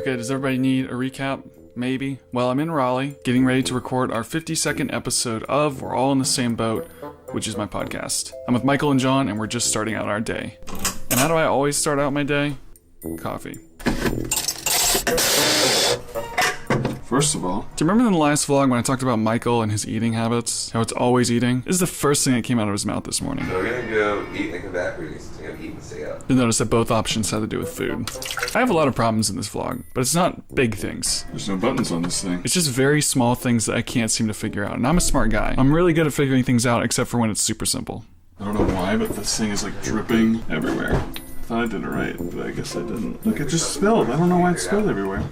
Okay, does everybody need a recap? Maybe. Well, I'm in Raleigh, getting ready to record our 52nd episode of We're All in the Same Boat, which is my podcast. I'm with Michael and John, and we're just starting out our day. And how do I always start out my day? Coffee. First of all, do you remember in the last vlog when I talked about Michael and his eating habits? How it's always eating? This is the first thing that came out of his mouth this morning. So we're gonna go eat and come back, or we're just gonna eat and stay out? You'll notice that both options have to do with food. I have a lot of problems in this vlog, but it's not big things. There's no buttons on this thing. It's just very small things that I can't seem to figure out. And I'm a smart guy. I'm really good at figuring things out, except for when it's super simple. I don't know why, but this thing is like dripping everywhere. I thought I did it right, but I guess I didn't. Look, it just spilled. I don't know why it spilled everywhere.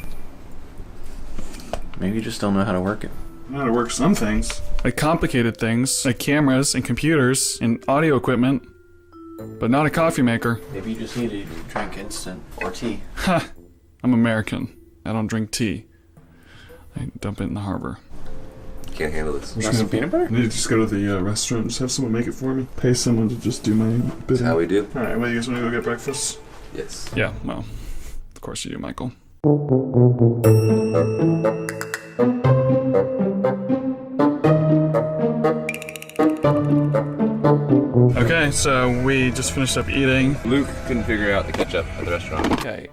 Maybe you just don't know how to work it. I know how to work some things. Like complicated things, like cameras and computers and audio equipment, but not a coffee maker. Maybe you just need to drink instant or tea. Ha! I'm American. I don't drink tea. I dump it in the harbor. Can't handle this. Want some peanut butter? I need to just go to the restaurant and just have someone make it for me. Pay someone to just do my bidding. That's how we do. Alright, well, you guys want to go get breakfast? Yes. Yeah, well, of course you do, Michael. Okay, so we just finished up eating. Luke couldn't figure out the ketchup at the restaurant. Okay,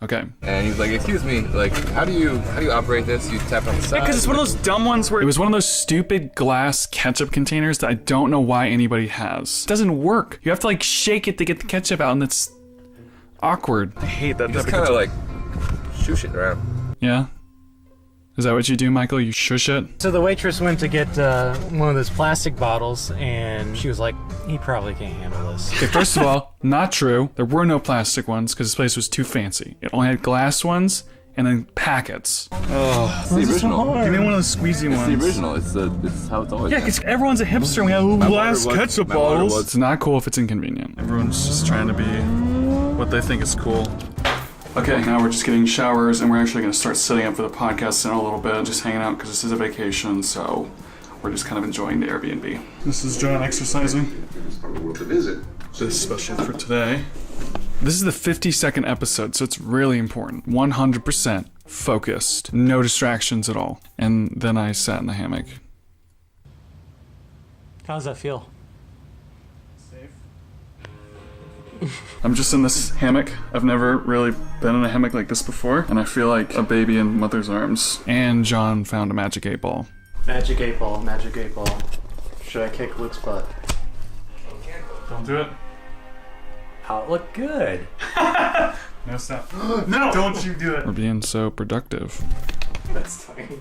Okay. And he's like, excuse me, like, how do you operate this? You tap on the side? Because it's one of those dumb ones where it was one of those stupid glass ketchup containers that I don't know why anybody has. It doesn't work. You have to like shake it to get the ketchup out, and it's awkward. I hate that. You just kind of like shoosh it around. Yeah? Is that what you do, Michael? You shush it? So the waitress went to get one of those plastic bottles, and she was like, he probably can't handle this. Okay, first of all, not true. There were no plastic ones because this place was too fancy. It only had glass ones and then packets. Oh, it's the original. Give me one of those squeezy ones. It's the original. It's how it's always Yeah, been. because everyone's a hipster and we have glass ketchup my water bottles. was- It's not cool if it's inconvenient. Everyone's just trying to be what they think is cool. Okay, now we're just getting showers and we're actually going to start setting up for the podcast in a little bit, just hanging out because this is a vacation, so we're just kind of enjoying the Airbnb. This is John exercising. It's probably worth a visit. This is special for today. This is the 52nd episode, so it's really important. 100% focused, no distractions at all. And then I sat in the hammock. How does that feel? I'm just in this hammock. I've never really been in a hammock like this before, and I feel like a baby in mother's arms. And John found a magic 8 ball. Magic 8 ball, magic 8 ball. Should I kick Luke's butt? Don't do it. How it look good. No, stop. No! Don't you do it. We're being so productive. That's tiny.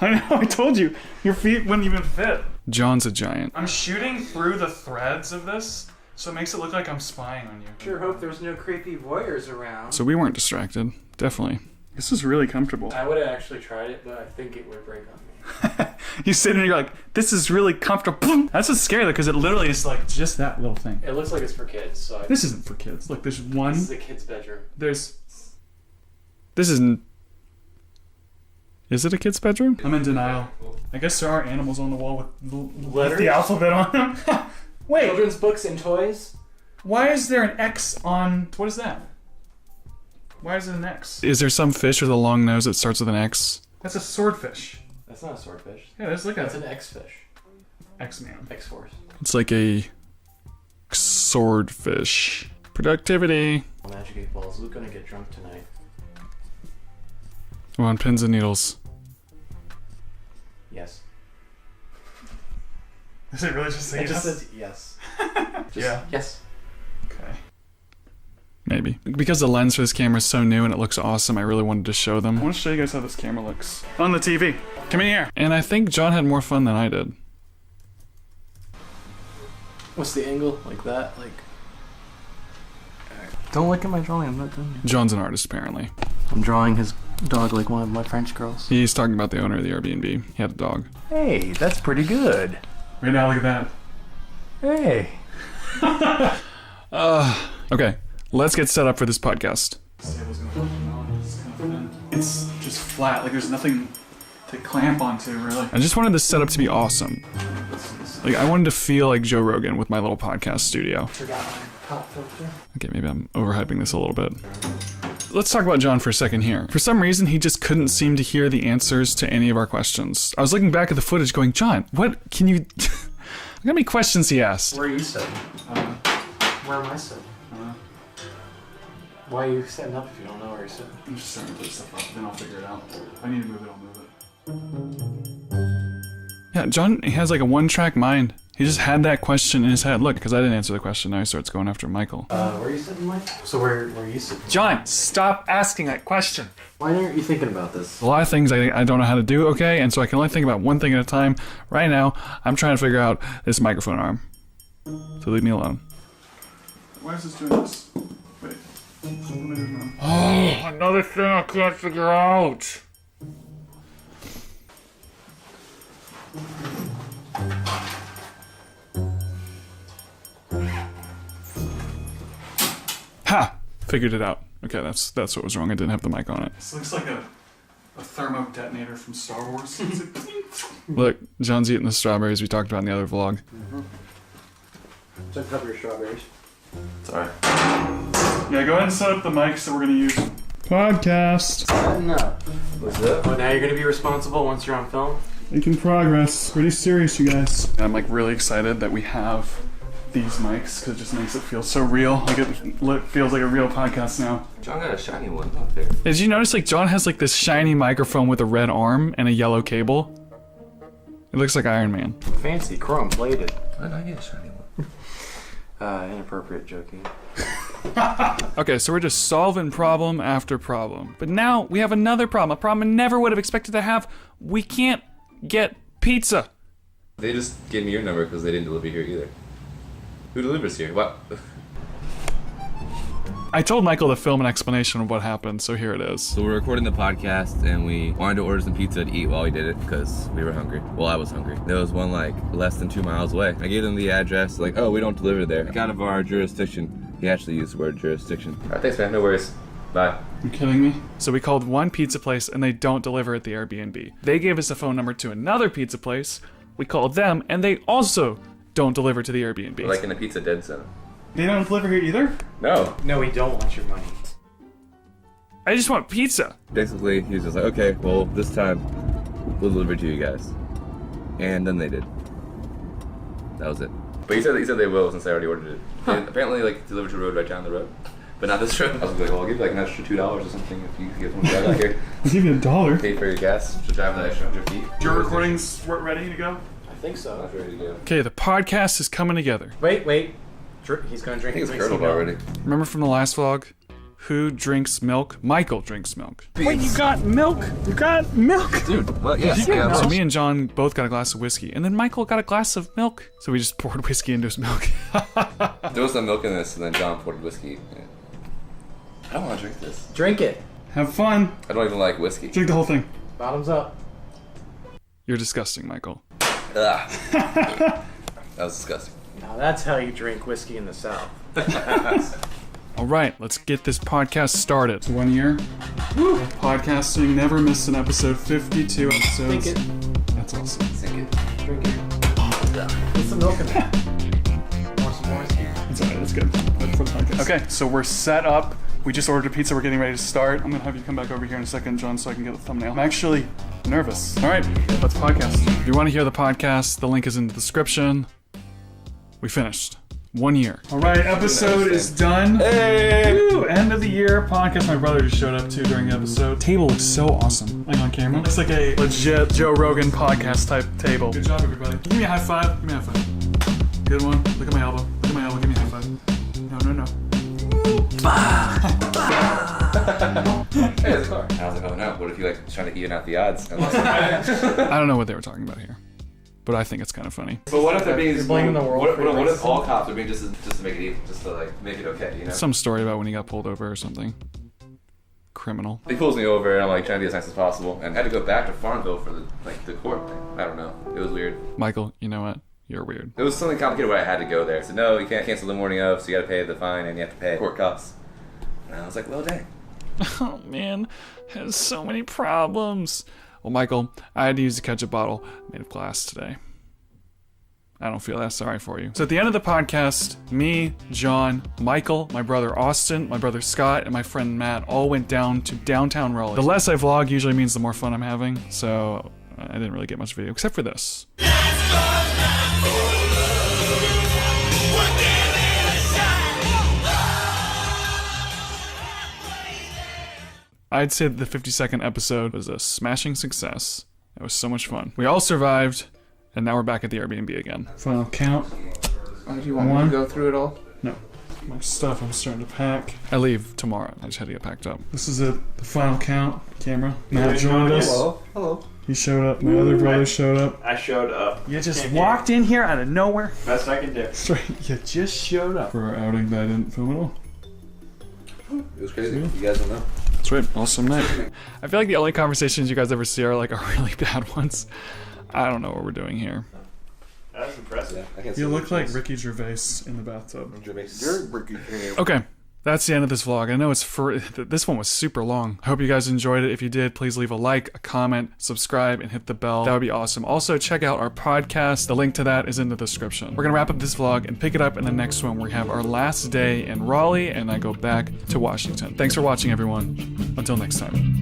I know, I told you. Your feet wouldn't even fit. John's a giant. I'm shooting through the threads of this, so it makes it look like I'm spying on you. Sure hope there's no creepy voyeurs around. So we weren't distracted. Definitely. This is really comfortable. I would have actually tried it, but I think it would break on me. You sit and you're like, this is really comfortable. That's what's scary though, because it literally is like just that little thing. It looks like it's for kids, so This isn't for kids. Look, there's one. This is the kid's bedroom. This isn't. Is it a kid's bedroom? I'm in denial. I guess there are animals on the wall with the alphabet on them. Wait, Children's books and toys? why is there an X on... What is that? Why is it an X? Is there some fish with a long nose that starts with an X? That's a swordfish. That's not a swordfish. Yeah, that's like That's an X-fish. X-Man. X-Force. It's like a swordfish. Productivity. Magic 8 balls. Luke gonna get drunk tonight. We're on pins and needles. Yes. Is it really just say It just says yes. Yeah. Yes. Okay. Maybe. Because the lens for this camera is so new and it looks awesome, I really wanted to show them. I want to show you guys how this camera looks. On the TV. Come in here. And I think John had more fun than I did. What's the angle? Like that? Like... Don't look at my drawing, I'm not done yet. John's an artist, apparently. I'm drawing his dog like one of my French girls. He's talking about the owner of the Airbnb. He had a dog. Hey, that's pretty good. Right now, look at Hey. that. Okay, let's get set up for this podcast. It's just flat, like there's nothing to clamp onto, really. I just wanted this setup to be awesome. Like, I wanted to feel like Joe Rogan with my little podcast studio. Forgot my pop filter. Okay, maybe I'm overhyping this a little bit. Let's talk about John for a second here. For some reason, he just couldn't seem to hear the answers to any of our questions. I was looking back at the footage going, John, what can you... Look how many questions he asked. Where are you sitting? Where am I sitting? Why are you setting up if you don't know where you're sitting? I'm just starting to put stuff up, then I'll figure it out. If I need to move it, I'll move it. Yeah, John, he has like a one-track mind. He just had that question in his head. Look, because I didn't answer the question, now he starts going after Michael. Where are you sitting, Mike? So where are you sitting? John, stop asking that question. Why aren't you thinking about this? A lot of things I don't know how to do, okay? And so I can only think about one thing at a time. Right now, I'm trying to figure out this microphone arm. So leave me alone. Why is this doing this? Wait. Oh, another thing I can't figure out. Ha! Figured it out. Okay, that's what was wrong. I didn't have the mic on it. This looks like a thermo detonator from Star Wars. Look, John's eating the strawberries we talked about in the other vlog. Just cover your strawberries. Sorry. Yeah, go ahead and set up the mics that we're gonna use. Podcast. Setting up. What's up? Oh, now you're gonna be responsible once you're on film? Making progress. Pretty serious, you guys. I'm like really excited that we have these mics because it just makes it feel so real. Like it feels like a real podcast now. John got a shiny one up there. Did you notice like John has like this shiny microphone with a red arm and a yellow cable? It looks like Iron Man. Fancy, chrome plated. Why did I get a shiny one? Inappropriate joking. Okay, so we're just solving problem after problem. But now we have another problem, a problem I never would have expected to have. We can't get pizza. They just gave me your number because they didn't deliver here either. Who delivers here? What? I told Michael to film an explanation of what happened, so here it is. So we're recording the podcast and we wanted to order some pizza to eat while we did it because we were hungry. Well, I was hungry. There was one like less than 2 miles away. I gave them the address, like, oh, we don't deliver there. It's out of our jurisdiction. He actually used the word jurisdiction. All right, thanks, man. No worries. Bye. You kidding me? So we called one pizza place and they don't deliver at the Airbnb. They gave us a phone number to another pizza place. We called them and they also don't deliver to the Airbnb. We're like in a pizza dead zone. They don't deliver here either? No. No, we don't want your money. I just want pizza. Basically, he was just like, okay, well, this time we'll deliver to you guys. And then they did. That was it. But he said they will since I already ordered it. And apparently, like, delivered to the road right down the road. But not this road. I was like, well, I'll give you like an extra $2 or something if you get one drive out here. I'll give you $1. Pay for your gas to drive the extra 100 feet. Your recordings ready to go? I think so. I'm ready to go. Okay, the podcast is coming together. Wait. He's gonna drink. I think it's whiskey curdled milk. already. Remember from the last vlog? Who drinks milk? Michael drinks milk. Wait, you got milk? You got milk? Dude, well, yeah. So me and John both got a glass of whiskey, and then Michael got a glass of milk. So we just poured whiskey into his milk. There was some milk in this, and then John poured whiskey in it. I don't want to drink this. Drink it. Have fun. I don't even like whiskey. Drink the whole thing. Bottoms up. You're disgusting, Michael. Ugh. That was disgusting. Now that's how you drink whiskey in the South. All right, let's get this podcast started. It's 1 year. Woo! Podcasting, never missed an episode. 52 episodes. Think it. That's awesome. Sink it. Drink it. Put some milk in there. Want some more whiskey? That's alright, that's good. That's for the podcast. Okay, so we're set up. We just ordered a pizza. We're getting ready to start. I'm gonna have you come back over here in a second, John, so I can get the thumbnail. I'm actually nervous. All right, let's podcast. If you want to hear the podcast, the link is in the description. We finished. 1 year. All right, episode is done. Hey! Woo! End of the year podcast. My brother just showed up too during the episode. Table looks so awesome. Like on camera. Looks like a legit Joe Rogan podcast type table. Good job, everybody. Give me a high five. Give me a high five. Good one. Look at my elbow. Look at my elbow. Give me a high five. No. Hey, it's a car. I was like, oh no, what if you like trying to even out the odds? I don't know what they were talking about here, but I think it's kind of funny. But what if they're being You're blaming the world for What if racism? all cops are being just to make it even, just to like make it okay, you know? Some story about when he got pulled over or something. Criminal. He pulls me over and I'm like trying to be as nice as possible, and I had to go back to Farmville for the court thing. I don't know. It was weird. Michael, you know what? You're weird. It was something complicated where I had to go there. So no, you can't cancel the morning of, so you got to pay the fine and you have to pay court costs. And I was like, well, dang. Oh man, has so many problems. Well, Michael, I had to use a ketchup bottle made of glass today. I don't feel that sorry for you. So at the end of the podcast, me, John, Michael, my brother Austin, my brother Scott, and my friend Matt all went down to downtown Raleigh. The less I vlog usually means the more fun I'm having, so I didn't really get much video, except for this. I'd say that the 50-second episode was a smashing success. It was so much fun. We all survived, and now we're back at the Airbnb again. Final count. Do you want me to go through it all? No. My stuff I'm starting to pack. I leave tomorrow. I just had to get packed up. This is it. The final count. Camera. Matt joined us. Hello. He showed up. My other brother showed up. I showed up. You just walked in here out of nowhere. Best I can do. That's right. You just showed up. For our outing that I didn't film at all. It was crazy. You guys don't know. That's right. Awesome night. I feel like the only conversations you guys ever see are like really bad ones. I don't know what we're doing here. That was impressive. Yeah, I can see You the look like difference. Ricky Gervais in the bathtub. You're Ricky. Okay. That's the end of this vlog. I know this one was super long. I hope you guys enjoyed it. If you did, please leave a like, a comment, subscribe, and hit the bell. That would be awesome. Also, check out our podcast. The link to that is in the description. We're gonna wrap up this vlog and pick it up in the next one where we have our last day in Raleigh and I go back to Washington. Thanks for watching, everyone. Until next time.